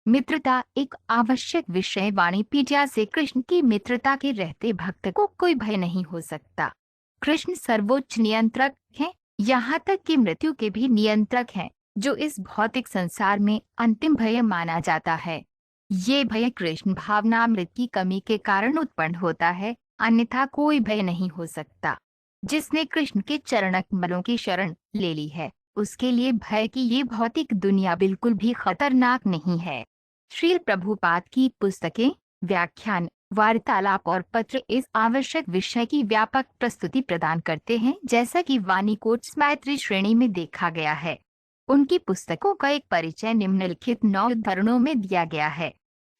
मित्रता एक आवश्यक विषय वाणी पीठा से कृष्ण की मित्रता के रहते भक्त को कोई भय नहीं हो सकता। कृष्ण सर्वोच्च नियंत्रक हैं, यहाँ तक कि मृत्यु के भी नियंत्रक हैं, जो इस भौतिक संसार में अंतिम भय माना जाता है। ये भय कृष्ण भावनामृत की कमी के कारण उत्पन्न होता है, अन्यथा कोई भय नहीं हो सकता। जिसने कृष्ण के चरण कमलों की शरण ले ली है, उसके लिए भय की ये भौतिक दुनिया बिल्कुल भी खतरनाक नहीं है। श्रील प्रभुपाद की पुस्तकें, व्याख्यान, वार्तालाप और पत्र इस आवश्यक विषय की व्यापक प्रस्तुति प्रदान करते हैं, जैसा कि वाणी कोट्स मैत्री श्रेणी में देखा गया है। उनकी पुस्तकों का एक परिचय निम्नलिखित 9 उद्धरणों में दिया गया है।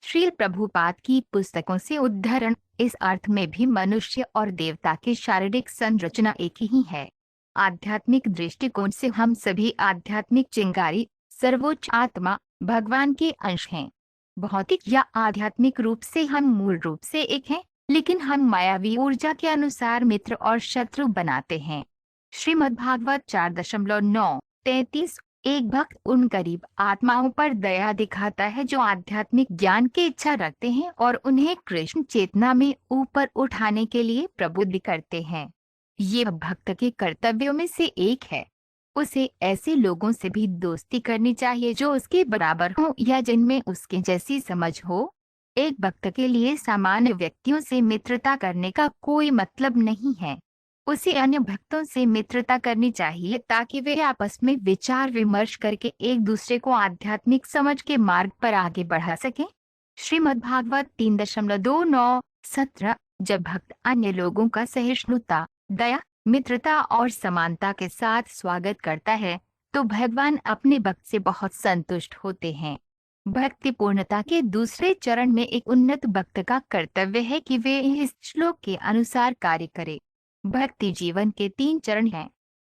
श्रील प्रभुपाद की पुस्तकों से उद्धरण इस अर्थ में भी मनुष्य और देवता की शारीरिक संरचना एक ही है। आध्यात्मिक दृष्टिकोण से हम सभी आध्यात्मिक चिंगारी, सर्वोच्च आत्मा, भगवान के अंश हैं। भौतिक या आध्यात्मिक रूप से हम मूल रूप से एक हैं, लेकिन हम मायावी ऊर्जा के अनुसार मित्र और शत्रु बनाते हैं। श्रीमद्भागवत 4.9-33। एक भक्त उन गरीब आत्माओं पर दया दिखाता है जो आध्यात्मिक ज्ञान की इच्छा रखते हैं और उन्हें कृष्ण चेतना में ऊपर उठाने के लिए प्रबुद्ध करते हैं। ये भक्त के कर्तव्यों में से एक है। उसे ऐसे लोगों से भी दोस्ती करनी चाहिए जो उसके बराबर हों या जिनमें उसके जैसी समझ हो। एक भक्त के लिए सामान्य व्यक्तियों से मित्रता करने का कोई मतलब नहीं है। उसे अन्य भक्तों से मित्रता करनी चाहिए ताकि वे आपस में विचार विमर्श करके एक दूसरे को आध्यात्मिक समझ के मार्ग पर आगे बढ़ा सकें। श्रीमद्भागवत 3.29-17। जब भक्त अन्य लोगों का सहिष्णुता, दया, मित्रता और समानता के साथ स्वागत करता है, तो भगवान अपने भक्त से बहुत संतुष्ट होते हैं। भक्ति पूर्णता के दूसरे चरण में एक उन्नत भक्त का कर्तव्य है कि वे इस श्लोक के अनुसार कार्य करे। भक्ति जीवन के 3 चरण हैं।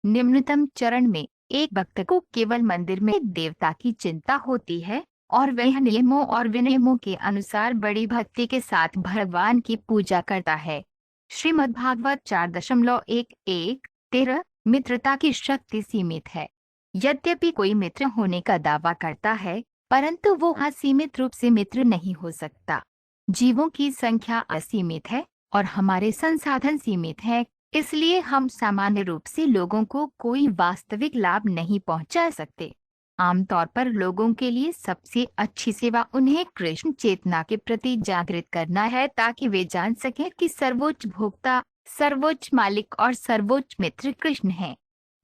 निम्नतम चरण में एक भक्त को केवल मंदिर में देवता की चिंता होती है और वह नियमों और विनियमों के अनुसार बड़ी भक्ति के साथ भगवान की पूजा करता है। श्रीमद्भागवत 4.1-13। मित्रता की शक्ति सीमित है। यद्यपि कोई मित्र होने का दावा करता है, परंतु वो असीमित रूप से मित्र नहीं हो सकता। जीवों की संख्या असीमित है और हमारे संसाधन सीमित है, इसलिए हम सामान्य रूप से लोगों को कोई वास्तविक लाभ नहीं पहुंचा सकते। आमतौर पर लोगों के लिए सबसे अच्छी सेवा उन्हें कृष्ण चेतना के प्रति जागृत करना है ताकि वे जान सकें कि सर्वोच्च भोक्ता, सर्वोच्च मालिक और सर्वोच्च मित्र कृष्ण हैं।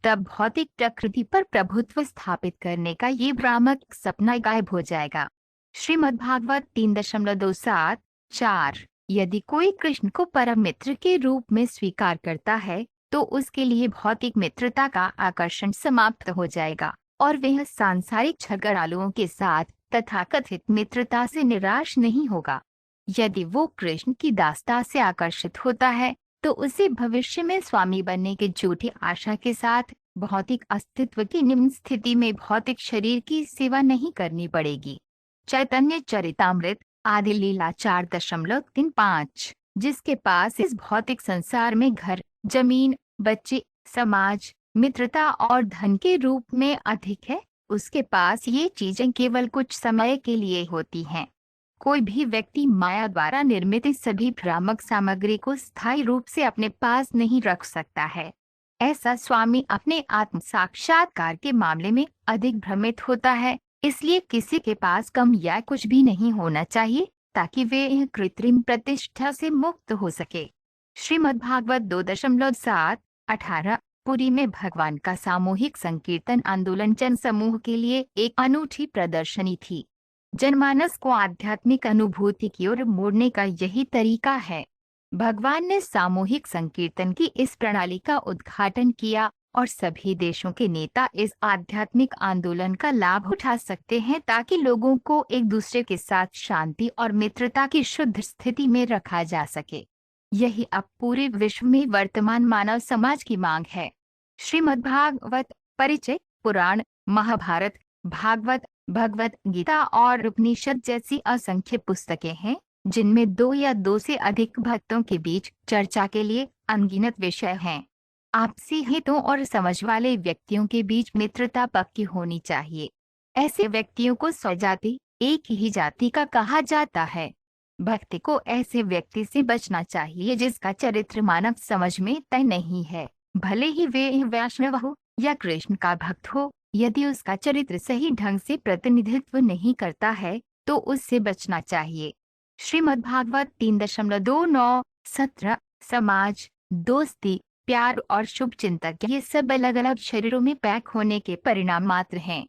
तब भौतिक प्रकृति पर प्रभुत्व स्थापित करने का ये भ्रामक सपना गायब हो जाएगा। श्रीमद्भागवत 3.2-4। यदि कोई कृष्ण को परम मित्र के रूप में स्वीकार करता है, तो उसके लिए भौतिक मित्रता का आकर्षण समाप्त हो जाएगा और वह सांसारिक झगड़ालुओं के साथ तथाकथित मित्रता से निराश नहीं होगा। यदि वो कृष्ण की दासता से आकर्षित होता है, तो उसे भविष्य में स्वामी बनने की झूठी आशा के साथ भौतिक अस्तित्व की निम्न स्थिति में भौतिक शरीर की सेवा नहीं करनी पड़ेगी। चैतन्य चरितामृत आदि लीला 4.35। जिसके पास इस भौतिक संसार में घर, जमीन, बच्चे, समाज, मित्रता और धन के रूप में अधिक है, उसके पास ये चीजें केवल कुछ समय के लिए होती हैं। कोई भी व्यक्ति माया द्वारा निर्मित इस सभी भ्रामक सामग्री को स्थायी रूप से अपने पास नहीं रख सकता है। ऐसा स्वामी अपने आत्म साक्षात्कार के मामले में अधिक भ्रमित होता है, इसलिए किसी के पास कम या कुछ भी नहीं होना चाहिए ताकि वे यह कृत्रिम प्रतिष्ठा से मुक्त हो सके। श्रीमद्भागवत 2.7-18। पुरी में भगवान का सामूहिक संकीर्तन आंदोलन जन समूह के लिए एक अनूठी प्रदर्शनी थी। जनमानस को आध्यात्मिक अनुभूति की ओर मोड़ने का यही तरीका है। भगवान ने सामूहिक संकीर्तन की इस प्रणाली का उद्घाटन किया और सभी देशों के नेता इस आध्यात्मिक आंदोलन का लाभ उठा सकते हैं ताकि लोगों को एक दूसरे के साथ शांति और मित्रता की शुद्ध स्थिति में रखा जा सके। यही अब पूरे विश्व में वर्तमान मानव समाज की मांग है। श्रीमद्भागवत, परिचय, पुराण, महाभारत, भागवत, भगवत गीता और उपनिषद जैसी असंख्य पुस्तकें हैं जिनमें 2 या 2 से अधिक भक्तों के बीच चर्चा के लिए अनगिनत विषय हैं। आपसी हितों और समझ वाले व्यक्तियों के बीच मित्रता पक्की होनी चाहिए। ऐसे व्यक्तियों को स्वजाति, एक ही जाति का कहा जाता है। भक्ति को ऐसे व्यक्ति से बचना चाहिए जिसका चरित्र मानव समझ में तय नहीं है, भले ही वे वैष्णव हो या कृष्ण का भक्त हो। यदि उसका चरित्र सही ढंग से प्रतिनिधित्व नहीं करता है तो उससे बचना चाहिए। श्रीमद्भागवत 3.29। 17। समाज, दोस्ती, प्यार और शुभ चिंतक ये सब अलग अलग शरीरों में पैक होने के परिणाम मात्र हैं।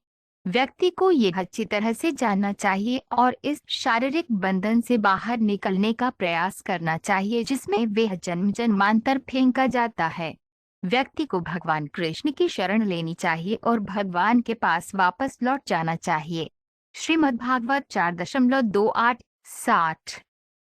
व्यक्ति को ये अच्छी तरह से जानना चाहिए और इस शारीरिक बंधन से बाहर निकलने का प्रयास करना चाहिए जिसमें वह जन्म जन्मांतर फेंका जाता है। व्यक्ति को भगवान कृष्ण की शरण लेनी चाहिए और भगवान के पास वापस लौट जाना चाहिए। श्रीमद्भागवत 4.28। 60।